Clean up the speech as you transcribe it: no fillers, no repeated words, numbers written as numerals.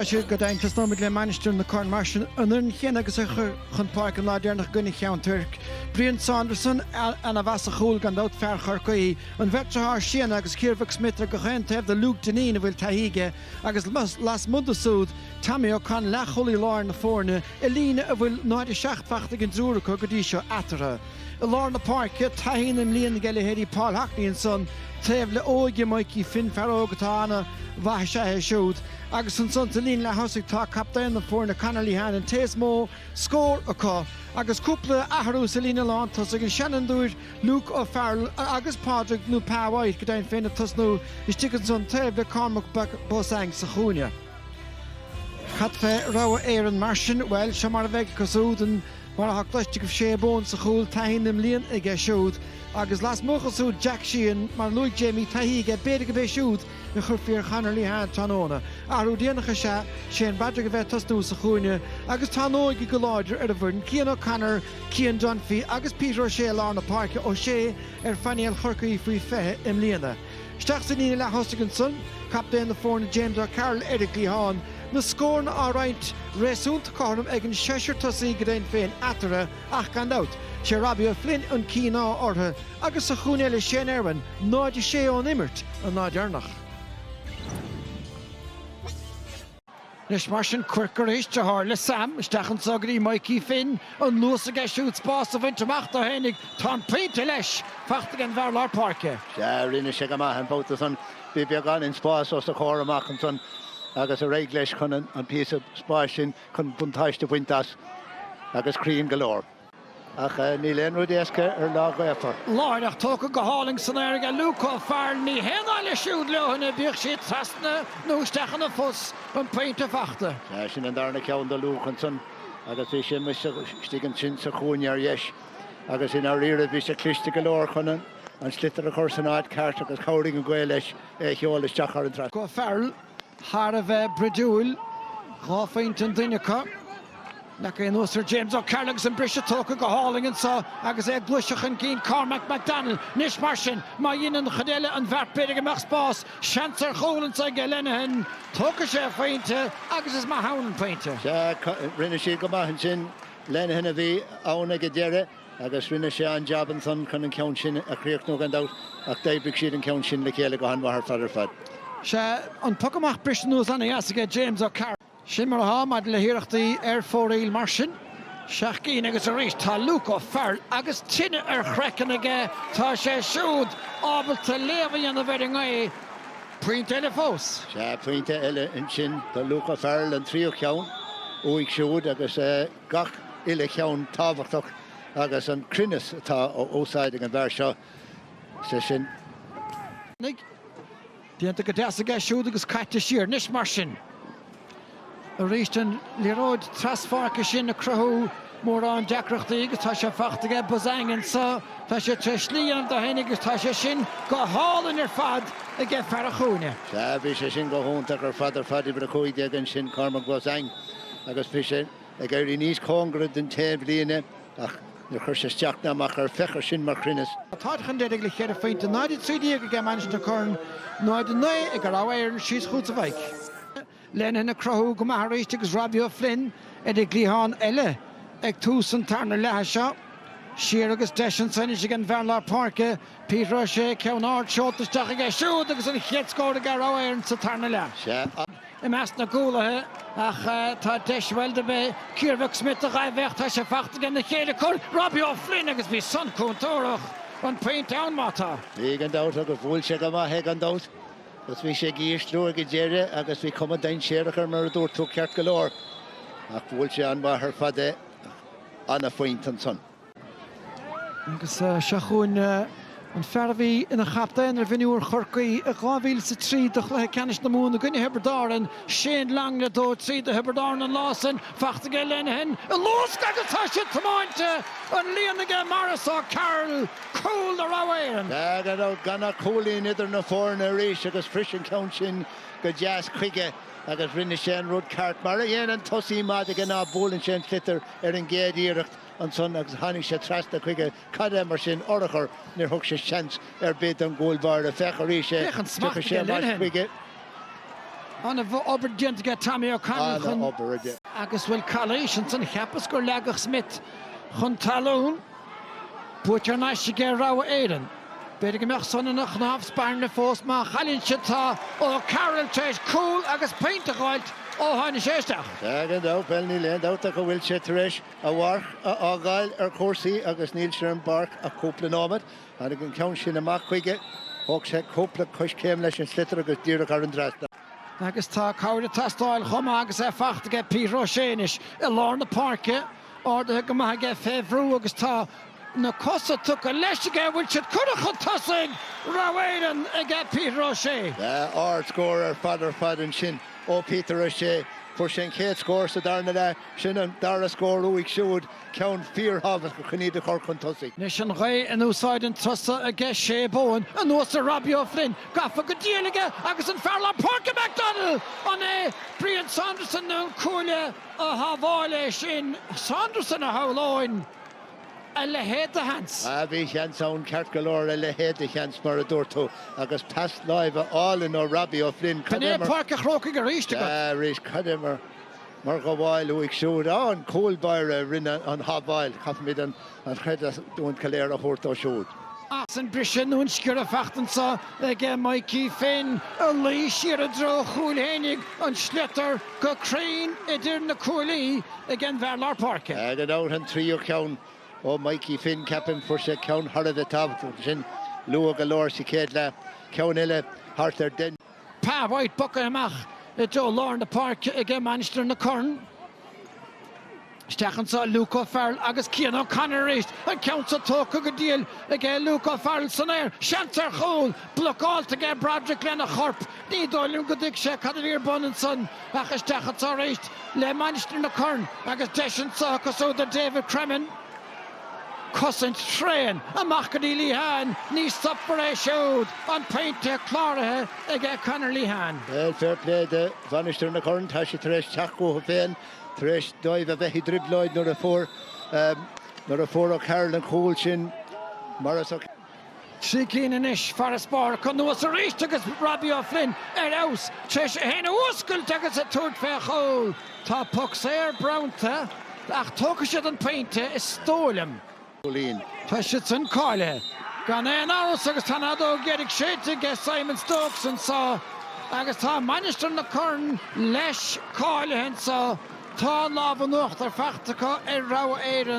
Siúr go daintas nó le manisteún na Corn Marsin anún chéana agus chun park an ládéarnach gunnig cheann Turk. Brian Sanderson ana bheas a chúil gan dát fearchar chuí an bheitrethir sin agus Ciarmhach Smith go chéan taobh de Luke Deneen a bhfuil taithíige agus las mundasúd Tammy O'Con lecholí láir na fórne i líne a bhfuil 97 an drúra go dtí seo atara. I láir na parke taínim líon geile héirí Paul Hackney son taobh le óige Mikey Finn Farrógatá anna bhaith sé siúd. Agus an son lín le hosaigh tá captain na fórna Connolly Han an téas mó scór acu agus cúpla athhrú sa lína lán tas agus Shannon dúir Luke O'Farrell agus Padraig nó Páhaid go dain féinna tasnú is tigan son taobh le Cormac Bosang sa chúne. Chat fé rá éan Marsin well se mar bheith cosúdan mar a chluiste go sé bón sa chúil tainnim líon ag siúd agus las mochasúd Jack Sheehan mar Louis Jamie taithíige beidir go bheith siúd na churfíor Connolly Han tanóna. Arú déanacha sé an badra go bheith tasnú sa chúine agus tanóigi go láidir ar a bhrin Cian O'Connor, Cian Dunphy agus Peter O'Shea lá na parke ó sé ar fanial chorcaí faoi fethe im líana. Steach sa lína le hosaigh son, captain na fórna James O'Carroll Eric Lehan na scór na áráint réasúnta chom ag an seisiir tosaí go daon féin atara ach gan dát. sé Robbie O'Flynn an cíná ortha agus sa chúnéile sé Erwin náidir sé ón imirt an náidearnach. Nes mar sin cuircar éiste thar le Sam isteach an sagarí Mikey Finn an luas a geisiút spás a bhaintach a hénig tá peinte leis feachta an bhar lár parke. sé rinne sé go maith an bóta san bí beag an in spás os a chóir amach an son agus a réig leis chun an píos a spás sin chun buntáiste buintas agus crín galóir. Ach ní leon rud éasca ar lá ghaifar. Láideach tóca go háling san airige Luke O'Farrell ní héáile siúd lehanna bíoh sé trasna nó isteach na fós an peinte fachta. Sin an darna ceann do Luke an son agus bhí sé stigan sin sa chúine ar dheis agus in áíire bhí sé cliste galóir chun an slitar a chur san áid ceart agus choirigh an gcuil leis cheol isteach ar an tras. Go O'Farrell thar a bheith bredúil ráfeint an duinecha. Nach é Sir James O'Carroll agus an brise tóca go háling an sa agus ag bluiseach an cín Cormac McDonald níos mar sin má dhéanaan chadéile an bheirbéide amach spás seansar cholann sa go lenahan tóca sé féinte agus is má hanan féinte. Rinne sé go maithan sin lenahan a bhí ána go deire agus rinne sé an jaban san chun an ceann sin a chríoch an dát ach d'oibrigh siad an ceann sin le chéile go an bhar fadar fad. Se an tucamach brise nús anna asige James O'Carroll. Sin mar ha maid le hiireachtaí ar fóraíl mar sin. Seach cín agus a rís tá Luke O'Farrell agus tinne ar chrechan aige tá sé siúd ábalta léamhaí an a bheith ngai puinte eile fós. Se puinte eile in sin do Luke O'Farrell an trío ceann uig siúd agus gach ile ceann tábhachtach agus an crinnes atá ósáid an bhar seo sa sin. Díanta go deas aige siúd agus caite siar níos mar sin. A rístan líróid trasfarca sin na cruthú mór an deacreachtaí agus tá sé fachtaige Bosang sa tá sé treslíon do hénig agus tá sé sin go hálan ar fad a ggé fear a chúne. Se bhí sé sin go húntaach ar fad i bra chuide an sin Cormac Bosang agus bhí sé ag éirí níos cóngrad den taobh líine ach na chur sé steach na amach ar fechar sin mar crinnes. Táidchan déag le chéad a féinte náidir trídí go g manis na chun náid nu ag ar áhair síos chuút a bhaich. Lennon na cruthú go maithréiste agus Robbie O'Flynn ag Lehan eile ag tús an tarna lethe seo. Siar agus deis an sanis ag an bhearlár parke Peter O'Shea ceann áard seoltasteach ag siúd agus an chéad scóir ag ar áhair sa tarna lethe. I meas na gúlathe ach tá deisbhil de bheith Ciarmhach Smith a gaibhecht tá sé fachta gan na chéile chur Robbie O'Flynn agus bhí son cúntóireach an peint ann mátá. Bhí an dát agus bhfuil sé go maith an dát. Gus bhí sé gíos luair go déire agus bhí cuma dain séireachar mar a dúir tú ceart go leir ach bhfuil sé an bhar fada anna faoint an son. Agus seachún an ferbhí ina chaptain ar bhiniúr chorcaí a 2003 le ceannis na múna gine Heberdáin Shane Lang le dó trí a Heberdáin an lásan fachta go lenahan a lós agus tá sé tamáinte an líanaige Maris O'Carroll cúil a ráhairan. Ganna cúlín idir na fórna ríis agus frisin ceann sin go deas chuige agus rinne sé an rud ceart mar a dhéanaan tosaí maid a gná bólann sé flitar ar an géad íireacht an son agus tháinig sé trasna chuige cadé mar sin orachar níor thug sé seans ar bit an ggóilbhar a fecharí sé chuige. an a bh obair dianta get Tommy O'Connell chun obair agus bhfuil Carlation san cheapas gur legach Smith chun talún buitir naiste ge rá éan. Beidir go meach sanna nach náf sparna fós má chalín se tá ó Carroll tééis cool agus peinte gáilt ó hána séisteach. Gan dá pelní leon dáta go bhfuil sé taréis a bhhar a gáil ar cuasaí agus níl sé an barc a cúpla námad a an ceann sin amach chuige thug sé cúpla chuis céim leis an slitar agus díreach ar an drasta. Agus tá cáir tastáil chumá agus é fachta ge Píró séis I lár na parke áda go maithe ge féhrú agus tá na cosa tu a leis aige bhfuil siad chuirecha tosaigh ráhéan a ge Píró sé. Ard scór ar fad an sin ó Peter sé fu sin chéad scór sa darna le sin an dar a scór uig siúd ceann fíorhabh go chuní de chur chun tosaigh. Nis an ré an úsáid an tosa a ge sé bóin an nuas a Robbie O'Flynn gafa go díalaige agus an fearla Parker McDonald an é Brian Sanderson nó cúile a haháile sin Sanderson a háláin a le héad a hans. Bhí cheans ann ceart go leir a le héad a cheans mar a dúirtú agus pas láimh álainn ó Robbie O'Flynn. Can é Parker chróca go ríiste go? Rís cadimar mar go bháil uig siúd an cúlbaire rinne an habháil chafmid an chuid dún caléir a thuirtá siúd. As an brisin nún sciúr a fachtansa ag Mikey Finn a lí siar a dro chúlhénig an slitar go crain idir na cúlaí ag an Verlar Parke. An áir an tríú ceann ó Mikey Finn ceapan fu sé ceann harad a tab sin lua go leir sa céad le ceann eile hart ar den. Pa bhaid bucha amach I Joe Lár na Parke ag Manchester na Corn. Stechan sa Luke O'Farrell agus Cian O'Connor réist an ceann sa tóca go díal ag Luke O'Farrell san air seantar chóil blokáilt ag Broderick lena chorp ní dóilm go dig sé cad bhír bonan san agus stechan sa réist le Manchester na Corn agus deisian sa cosúda David Cremin cosint tréan amach go dí Líhan ní stopar é siúd an peinte chláirithe ag Conor Líhan. Fair play de Manchester na Corn tá sé taréis teachú a féin taréis dóibh a bheithí dribleid nuair a fór ó Carroll an chúil sin mar Sí cían inis far a spár chun nuas a réist agus Robbie O'Flynn ar aus treis a héna úscailt agus a túirt fé chóil. Tá puc séir brownta ach tóca siad an peinte is stólam. Tá siad san cáile gan é an áras agus tá adó geidig séite ge Simon Stokes an sá agus tá Manchester na Corn leis cáile hen sá tá lábhan nuacht ar feachtacha ar rá éireann